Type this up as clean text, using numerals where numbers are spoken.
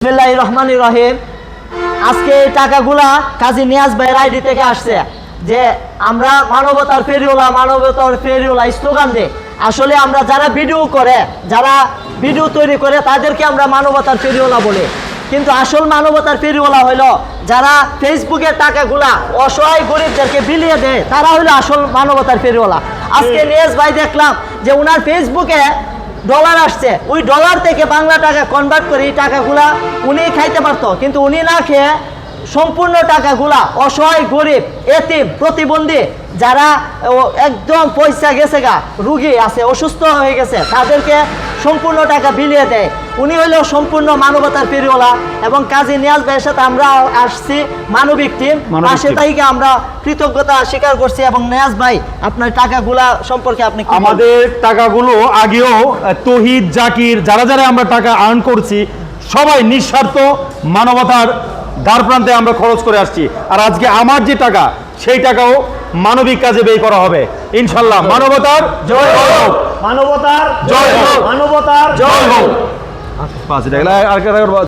বিসমিল্লাহির রহমানির রহিম। আজকে এই টাকাগুলা কাজী নিয়াজ ভাইয়ের আইডি থেকে আসছে যে আমরা মানবতার ফেরিওয়ালা স্লোগান দেই। আসলে আমরা যারা ভিডিও তৈরি করে তাদেরকে আমরা মানবতার ফেরিওয়ালা বলি, কিন্তু আসল মানবতার ফেরিওয়ালা হলো যারা ফেসবুকের টাকাগুলা অসহায় গরিবদেরকে বিলিয়ে দেয়, তারা হলো আসল মানবতার ফেরিওয়ালা। আজকে নিয়াজ ভাই দেখলাম যে উনার ফেসবুকে ডলার আসছে, ওই ডলার থেকে বাংলা টাকা কনভার্ট করে এই টাকাগুলা উনি খাইতে পারতো, কিন্তু উনি না খেয়ে সম্পূর্ণ টাকাগুলা অসহায় গরিব এতিম প্রতিবন্ধী যারা একদম পয়সা গেছে গা, রুগী আছে, অসুস্থ হয়ে গেছে, তাদেরকে সম্পূর্ণ টাকা বিলিয়ে দেয়। উনি হইল সম্পূর্ণ মানবতার ফেরিওয়ালা। এবং কাজী নিয়াজ ভাইয়ের সাথে আমরা আসছি মানবিক টিম, পাশে থেকে আমরা কৃতজ্ঞতা স্বীকার করছি। এবং নিয়াজ ভাই, আপনার টাকাগুলা সম্পর্কে আপনি আমাদের টাকাগুলো আগেও তহিদ জাকির যারা যারা আমরা টাকা আর্ন করছি সবাই নিঃস্বার্থ মানবতার দ্বার প্রান্তে আমরা খরচ করে আসছি। আর আজকে আমার যে টাকা সেই টাকাও মানবিক কাজে ব্যয় করা হবে ইনশাল্লাহ। মানবতার জয় হোক, মানবতার জয় হোক, মানবতার জয় হোক।